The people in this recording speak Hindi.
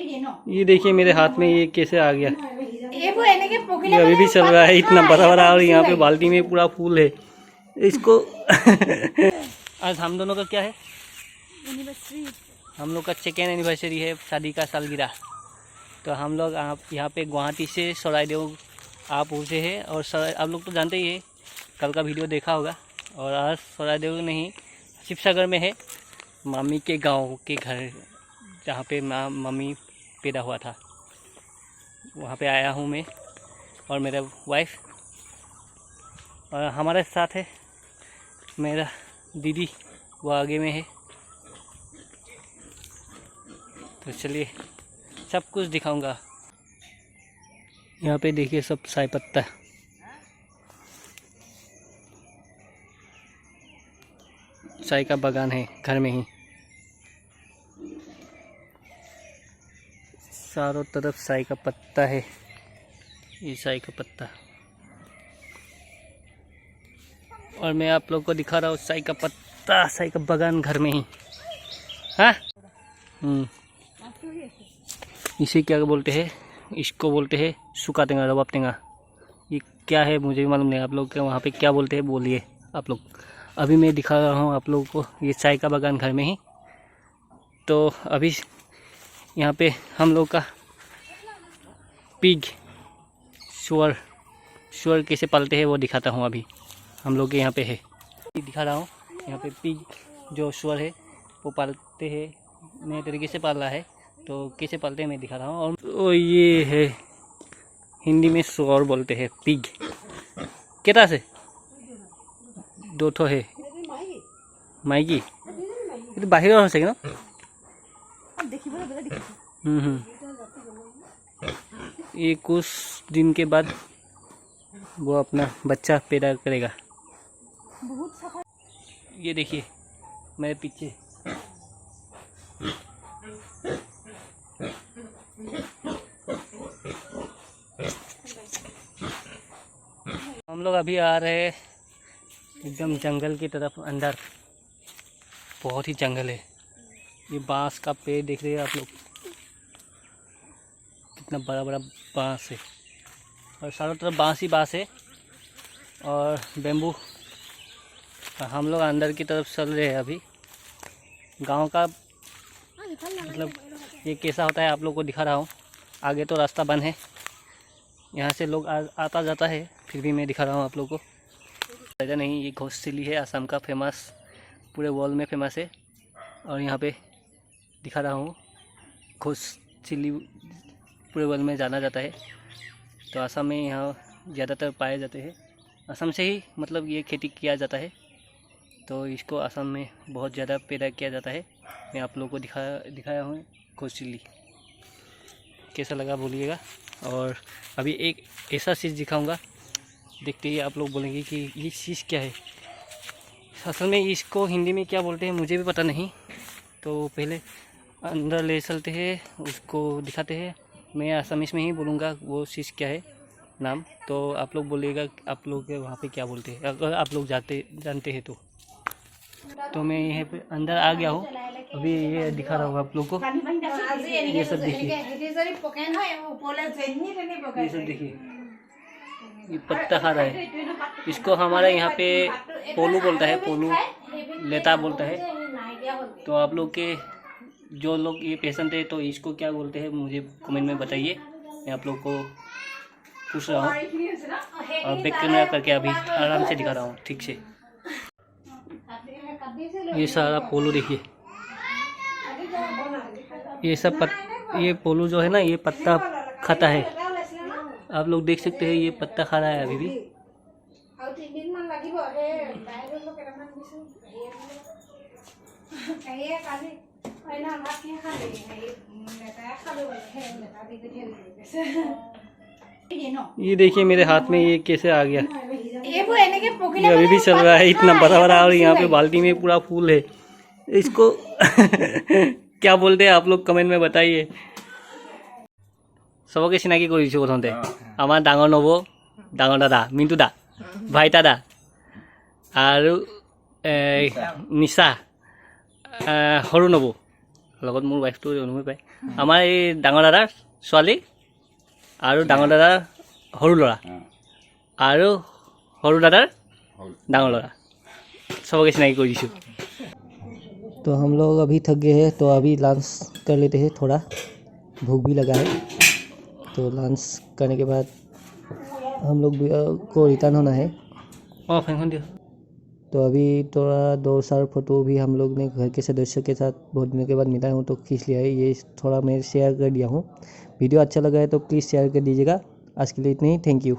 ये देखिए मेरे हाथ में ये कैसे आ गया। ये अभी भी चल रहा है, इतना बड़ा बड़ा, और यहाँ पे बाल्टी में पूरा फूल है इसको। आज हम दोनों का क्या है, हम लोग का 2nd एनिवर्सरी है, शादी का सालगिरह। तो हम लोग यहाँ पे गुवाहाटी से सरायदेव आप पहुँचे हैं। और आप लोग तो जानते ही है, कल का वीडियो देखा होगा। और आज सरायदेव नहीं, शिवसागर में है, मामी के गांव के घर, जहाँ पे मम्मी पैदा हुआ था, वहाँ पे आया हूँ मैं और मेरा वाइफ। और हमारे साथ है मेरा दीदी, वो आगे में है। तो चलिए सब कुछ दिखाऊंगा। यहाँ पे देखिए सब चाय पत्ता, चाय का बागान है घर में ही, चारों तरफ चाय का पत्ता है। ये चाय का पत्ता, और मैं आप लोग को दिखा रहा हूँ चाय का पत्ता, चाय का बागान घर में ही। हाँ, इसे क्या बोलते हैं, इसको बोलते हैं सूखा टेंगा, रबाब टेंगा। ये क्या है मुझे भी मालूम नहीं, आप लोग के वहाँ पे क्या बोलते हैं बोलिए आप लोग। अभी मैं दिखा रहा हूँ आप लोगों को ये चाय का बागान घर में ही। तो अभी यहाँ पे हम लोग का पिग, सुअर कैसे पालते हैं वो दिखाता हूँ। अभी हम लोग के यहाँ पे है, दिखा रहा हूँ। यहाँ पे पिग जो सुअर है वो पालते हैं, नए तरीके से पाल रहा है। तो कैसे पालते हैं मैं दिखा रहा हूँ। और ये है, हिंदी में सुअर बोलते हैं, पिग। कितना से 2 ठो है माइकी, ये तो बाहर हो सके ना। ये कुछ दिन के बाद वो अपना बच्चा पैदा करेगा। ये देखिए मेरे पीछे हम लोग अभी आ रहे हैं एकदम जंगल की तरफ अंदर। बहुत ही जंगल है। ये बांस का पेड़ देख रहे हैं आप लोग, कितना बड़ा बड़ा बांस है, और चारों तरफ बांस ही बांस है और बेम्बू। हम लोग अंदर की तरफ चल रहे हैं अभी। गांव का मतलब ये कैसा होता है आप लोग को दिखा रहा हूँ। आगे तो रास्ता बंद है, यहाँ से लोग आता जाता है, फिर भी मैं दिखा रहा हूँ आप लोग को। ऐसा नहीं, ये घोंसचिल्ली है, असम का फेमस, पूरे वर्ल्ड में फेमस है। और यहाँ पे दिखा रहा हूँ, घोंसचिल्ली पूरे वर्ल्ड में जाना जाता है। तो असम में यहाँ ज़्यादातर पाए जाते हैं, असम से ही मतलब ये खेती किया जाता है। तो इसको असम में बहुत ज़्यादा पैदा किया जाता है। मैं आप लोगों को दिखाया हूँ घोंसचिल्ली, कैसा लगा बोलिएगा। और अभी एक ऐसा चीज़ दिखाऊंगा, देखते ही आप लोग बोलेंगे कि ये चीज़ क्या है। असल में इसको हिंदी में क्या बोलते हैं मुझे भी पता नहीं। तो पहले अंदर ले चलते हैं, उसको दिखाते हैं। मैं असमीज में ही बोलूँगा वो चीज़ क्या है नाम। तो आप लोग बोलिएगा आप लोग के वहाँ पे क्या बोलते हैं, अगर आप लोग जानते हैं तो मैं यहाँ पे अंदर आ गया हूँ। अभी ये दिखा रहा हूँ आप लोग को। ये सब देखिए, ये सब देखिए, ये पत्ता खा रहा है। इसको हमारे यहाँ पे पोलू बोलता है, पोलू लेता बोलता है। तो आप लोग के जो लोग ये पसंद है तो इसको क्या बोलते हैं मुझे कमेंट में बताइए। मैं आप लोग को पूछ रहा हूँ और बैक कैमरा करके अभी आराम से दिखा रहा हूँ ठीक से। ये सारा पोलू देखिए, ये सब ये पोलू जो है ना, ये पत्ता खाता है। आप लोग देख सकते हैं ये पत्ता खा रहा है अभी भी। ये देखिए मेरे हाथ में ये कैसे आ गया। ये अभी भी चल रहा है, इतना बड़ा बड़ा, और यहाँ पे बाल्टी में पूरा फूल है। इसको क्या बोलते हैं आप लोग कमेंट में बताइए। सबके चिनाकी कर दिছোঁ प्रथमते आमार डाঙर नबौ, डाঙर दादा मिंटू दा, भाईटा दा আৰু নিশা, সৰু নবৌ লগত মোৰ ৱাইফটো অনুভৱ পায়। আমাৰ এই ডাঙৰ দাদাৰ ছোৱালী আৰু ডাঙৰ দাদাৰ সৰু ল'ৰা আৰু সৰু দাদাৰ डांगर लड़ा सबके चिनाई कर दीजिए। तो हम लोग अभी थक गए हैं, तो अभी लंच कर लेते हैं, थोड़ा भूख भी लगा है। तो लंच करने के बाद हम लोग को रिटर्न होना है। तो अभी थोड़ा 2-4 फोटो भी हम लोग ने घर के सदस्यों के साथ बहुत दिनों के बाद मिला हूँ तो खींच लिया है। ये थोड़ा मैं शेयर कर दिया हूँ। वीडियो अच्छा लगा है तो प्लीज़ शेयर कर दीजिएगा। आज के लिए इतना ही, थैंक यू।